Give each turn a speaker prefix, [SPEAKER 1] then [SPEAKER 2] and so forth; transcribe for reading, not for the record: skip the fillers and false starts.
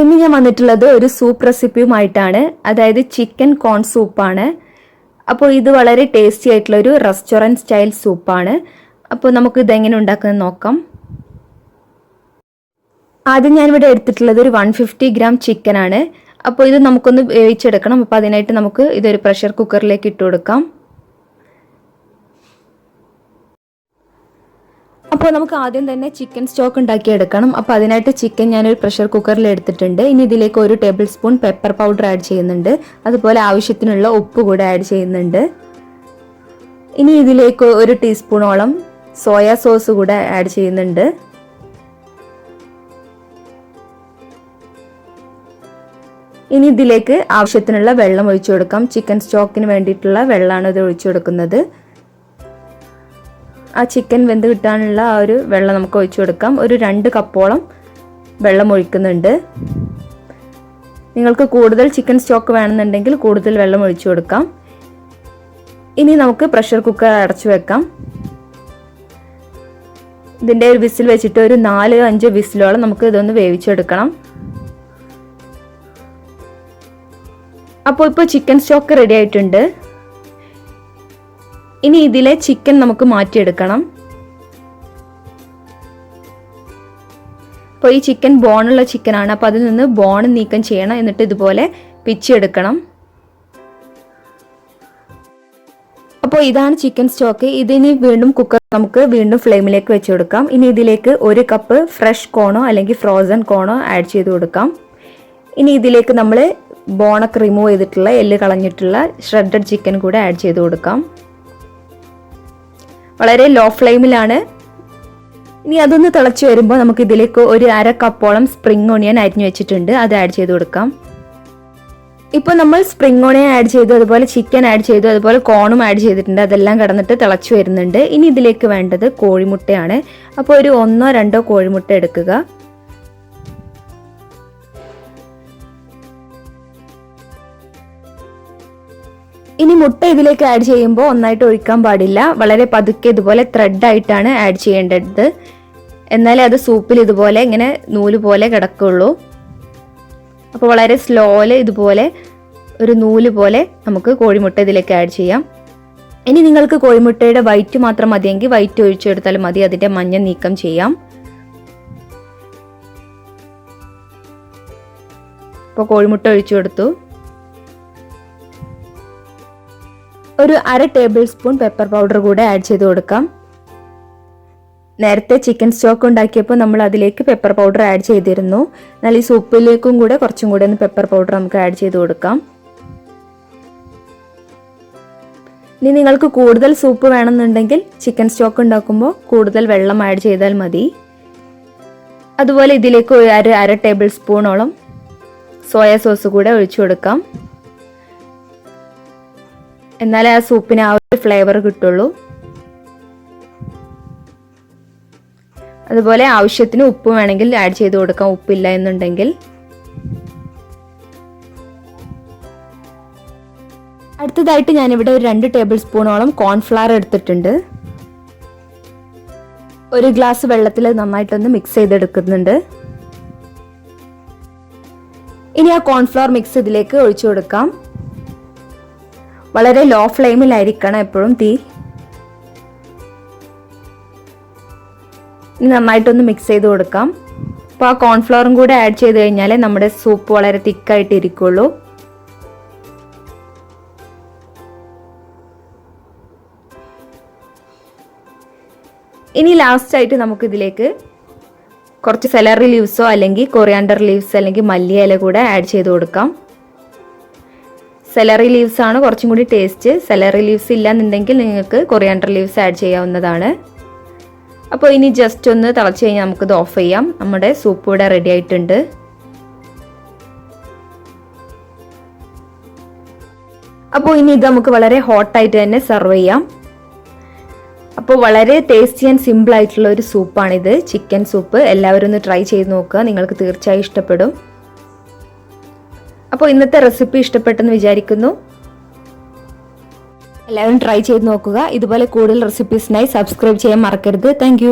[SPEAKER 1] ഇന്ന് ഞാൻ വന്നിട്ടുള്ളത് ഒരു സൂപ്പ് റെസിപ്പിയുമായിട്ടാണ്. അതായത് ചിക്കൻ കോൺ സൂപ്പാണ്. അപ്പോൾ ഇത് വളരെ ടേസ്റ്റി ആയിട്ടുള്ള ഒരു റെസ്റ്റോറൻറ്റ് സ്റ്റൈൽ സൂപ്പാണ്. അപ്പോൾ നമുക്ക് ഇതെങ്ങനെ ഉണ്ടാക്കുന്നത് നോക്കാം. ആദ്യം ഞാനിവിടെ എടുത്തിട്ടുള്ളത് ഒരു 150 ഗ്രാം ചിക്കൻ ആണ്. അപ്പോൾ ഇത് നമുക്കൊന്ന് വേവിച്ചെടുക്കണം. അപ്പോൾ അതിനായിട്ട് നമുക്ക് ഇതൊരു പ്രഷർ കുക്കറിലേക്ക് ഇട്ട് കൊടുക്കാം. അപ്പോൾ നമുക്ക് ആദ്യം തന്നെ ചിക്കൻ സ്റ്റോക്ക് ഉണ്ടാക്കിയെടുക്കണം. അപ്പോൾ അതിനായിട്ട് ചിക്കൻ ഞാനൊരു പ്രഷർ കുക്കറിൽ എടുത്തിട്ടുണ്ട്. ഇനി ഇതിലേക്ക് 1 table spoon pepper powder add ചെയ്യുന്നുണ്ട്. അതുപോലെ ആവശ്യത്തിനുള്ള ഉപ്പ് കൂടെ ആഡ് ചെയ്യുന്നുണ്ട്. ഇനി ഇതിലേക്ക് 1 ടീസ്പൂണോളം സോയാ സോസ് കൂടെ ആഡ് ചെയ്യുന്നുണ്ട്. ഇനി ഇതിലേക്ക് ആവശ്യത്തിനുള്ള വെള്ളം ഒഴിച്ചു കൊടുക്കാം. ചിക്കൻ സ്റ്റോക്കിന് വേണ്ടിയിട്ടുള്ള വെള്ളമാണ് ഇത് ഒഴിച്ചു കൊടുക്കുന്നത്. ആ ചിക്കൻ വെന്ത് കിട്ടാനുള്ള ആ ഒരു വെള്ളം നമുക്ക് ഒഴിച്ചു കൊടുക്കാം. ഒരു 2 കപ്പോളം വെള്ളം ഒഴിക്കുന്നുണ്ട്. നിങ്ങൾക്ക് കൂടുതൽ ചിക്കൻ സ്റ്റോക്ക് വേണമെന്നുണ്ടെങ്കിൽ കൂടുതൽ വെള്ളം ഒഴിച്ചു കൊടുക്കാം. ഇനി നമുക്ക് പ്രഷർ കുക്കർ അടച്ചു വെക്കാം. ഇതിൻ്റെ ഒരു വിസിൽ വെച്ചിട്ട് ഒരു 4-5 വിസിലോളം നമുക്ക് ഇതൊന്ന് വേവിച്ചെടുക്കണം. അപ്പോൾ ഇപ്പോൾ ചിക്കൻ സ്റ്റോക്ക് റെഡി ആയിട്ടുണ്ട്. ഇനി ഇതിലെ ചിക്കൻ നമുക്ക് മാറ്റിയെടുക്കണം. അപ്പോൾ ഈ ചിക്കൻ ബോണുള്ള ചിക്കനാണ്. അപ്പോൾ അതിൽ നിന്ന് ബോൺ നീക്കം ചെയ്യണം. എന്നിട്ട് ഇതുപോലെ പിച്ചെടുക്കണം. അപ്പോൾ ഇതാണ് ചിക്കൻ സ്റ്റോക്ക്. ഇതിനി വീണ്ടും കുക്കർ നമുക്ക് വീണ്ടും ഫ്ലെയിമിലേക്ക് വെച്ച് കൊടുക്കാം. ഇനി ഇതിലേക്ക് 1 കപ്പ് ഫ്രഷ് കോണോ അല്ലെങ്കിൽ ഫ്രോസൺ കോണോ ആഡ് ചെയ്ത് കൊടുക്കാം. ഇനി ഇതിലേക്ക് നമ്മൾ ബോണൊക്കെ റിമൂവ് ചെയ്തിട്ടുള്ള എല്ല് കളഞ്ഞിട്ടുള്ള ഷ്രെഡഡ് ചിക്കൻ കൂടെ ആഡ് ചെയ്ത് കൊടുക്കാം. വളരെ ലോ ഫ്ലെയിമിലാണ്. ഇനി അതൊന്ന് തിളച്ച് വരുമ്പോൾ നമുക്ക് ഇതിലേക്ക് 1/2 കപ്പോളം സ്പ്രിംഗ് ഓണിയൻ അരിഞ്ഞു വെച്ചിട്ടുണ്ട്. അത് ആഡ് ചെയ്ത് കൊടുക്കാം. ഇപ്പോൾ നമ്മൾ സ്പ്രിംഗ് ഓണിയൻ ആഡ് ചെയ്തു, അതുപോലെ ചിക്കൻ ആഡ് ചെയ്തു, അതുപോലെ കോണും ആഡ് ചെയ്തിട്ടുണ്ട്. അതെല്ലാം കിടന്നിട്ട് തിളച്ച് വരുന്നുണ്ട്. ഇനി ഇതിലേക്ക് വേണ്ടത് കോഴിമുട്ടയാണ്. അപ്പോൾ ഒരു 1-2 കോഴിമുട്ട എടുക്കുക. ഇനി മുട്ട ഇതിലേക്ക് ആഡ് ചെയ്യുമ്പോൾ ഒന്നായിട്ട് ഒഴിക്കാൻ പാടില്ല. വളരെ പതുക്കെ ഇതുപോലെ ത്രെഡ് ആയിട്ടാണ് ആഡ് ചെയ്യേണ്ടത്. എന്നാലേ അത് സൂപ്പിൽ ഇതുപോലെ ഇങ്ങനെ നൂല് പോലെ കിടക്കുള്ളൂ. അപ്പോൾ വളരെ സ്ലോയില് ഇതുപോലെ ഒരു നൂല് പോലെ നമുക്ക് കോഴിമുട്ട ഇതിലേക്ക് ആഡ് ചെയ്യാം. ഇനി നിങ്ങൾക്ക് കോഴിമുട്ടയുടെ വൈറ്റ് മാത്രം മതിയെങ്കിൽ വൈറ്റ് ഒഴിച്ചെടുത്താലും മതി. അതിൻ്റെ മഞ്ഞ നീക്കം ചെയ്യാം. ഇപ്പോൾ കോഴിമുട്ട ഒഴിച്ചു കൊടുത്തു. ഒരു 1/2 ടേബിൾ സ്പൂൺ പെപ്പർ പൗഡർ കൂടെ ആഡ് ചെയ്ത് കൊടുക്കാം. നേരത്തെ ചിക്കൻ സ്റ്റോക്ക് ഉണ്ടാക്കിയപ്പോൾ നമ്മൾ അതിലേക്ക് പെപ്പർ പൗഡർ ആഡ് ചെയ്തിരുന്നു. എന്നാൽ ഈ സൂപ്പിലേക്കും കൂടെ കുറച്ചും കൂടെ ഒന്ന് പെപ്പർ പൗഡർ നമുക്ക് ആഡ് ചെയ്ത് കൊടുക്കാം. ഇനി നിങ്ങൾക്ക് കൂടുതൽ സൂപ്പ് വേണമെന്നുണ്ടെങ്കിൽ ചിക്കൻ സ്റ്റോക്ക് ഉണ്ടാക്കുമ്പോൾ കൂടുതൽ വെള്ളം ആഡ് ചെയ്താൽ മതി. അതുപോലെ ഇതിലേക്ക് 1/2 ടേബിൾ സ്പൂണോളം സോയാ സോസ് കൂടെ ഒഴിച്ചു കൊടുക്കാം. എന്നാലേ ആ സൂപ്പിന് ആ ഒരു ഫ്ലേവർ കിട്ടുള്ളൂ. അതുപോലെ ആവശ്യത്തിന് ഉപ്പ് വേണമെങ്കിൽ ആഡ് ചെയ്ത് കൊടുക്കാം, ഉപ്പില്ല എന്നുണ്ടെങ്കിൽ. അടുത്തതായിട്ട് ഞാനിവിടെ ഒരു 2 ടേബിൾ സ്പൂണോളം കോൺഫ്ലവർ എടുത്തിട്ടുണ്ട്. 1 ഗ്ലാസ് വെള്ളത്തിൽ നന്നായിട്ടൊന്ന് മിക്സ് ചെയ്തെടുക്കുന്നുണ്ട്. ഇനി ആ കോൺഫ്ലവർ മിക്സ് ഇതിലേക്ക് ഒഴിച്ചു കൊടുക്കാം. വളരെ ലോ ഫ്ലെയിമിലായിരിക്കണം എപ്പോഴും തീ. ഇനി നന്നായിട്ടൊന്ന് മിക്സ് ചെയ്ത് കൊടുക്കാം. അപ്പോൾ ആ കോൺഫ്ലവറും കൂടെ ആഡ് ചെയ്ത് കഴിഞ്ഞാൽ നമ്മുടെ സൂപ്പ് വളരെ തിക്കായിട്ട് ഇരിക്കുള്ളൂ. ഇനി ലാസ്റ്റ് ആയിട്ട് നമുക്ക് ഇതിലേക്ക് കുറച്ച് സെലറി ലീവ്സോ അല്ലെങ്കിൽ കൊറിയാണ്ടർ ലീവ്സ് അല്ലെങ്കിൽ മല്ലിയില കൂടെ ആഡ് ചെയ്ത് കൊടുക്കാം. സെലറി ലീവ്സ് ആണ് കുറച്ചും കൂടി ടേസ്റ്റ്. സെലറി ലീവ്സ് ഇല്ലാന്നുണ്ടെങ്കിൽ നിങ്ങൾക്ക് കൊറിയാണ്ടർ ലീവ്സ് ആഡ് ചെയ്യാവുന്നതാണ്. അപ്പോൾ ഇനി ജസ്റ്റ് ഒന്ന് തിളച്ച് കഴിഞ്ഞാൽ നമുക്കിത് ഓഫ് ചെയ്യാം. നമ്മുടെ സൂപ്പ് ഇവിടെ റെഡി ആയിട്ടുണ്ട്. അപ്പോൾ ഇനി ഇത് നമുക്ക് വളരെ ഹോട്ടായിട്ട് തന്നെ സെർവ് ചെയ്യാം. അപ്പോൾ വളരെ ടേസ്റ്റി ആൻഡ് സിമ്പിൾ ആയിട്ടുള്ള ഒരു സൂപ്പാണിത്, ചിക്കൻ സൂപ്പ്. എല്ലാവരും ഒന്ന് ട്രൈ ചെയ്ത് നോക്കുക. നിങ്ങൾക്ക് തീർച്ചയായും ഇഷ്ടപ്പെടും. അപ്പോൾ ഇന്നത്തെ റെസിപ്പി ഇഷ്ടപ്പെട്ടെന്ന് വിചാരിക്കുന്നു. എല്ലാവരും ട്രൈ ചെയ്ത് നോക്കുക. ഇതുപോലെ കൂടുതൽ റെസിപ്പീസിനായി സബ്സ്ക്രൈബ് ചെയ്യാൻ മറക്കരുത്. താങ്ക്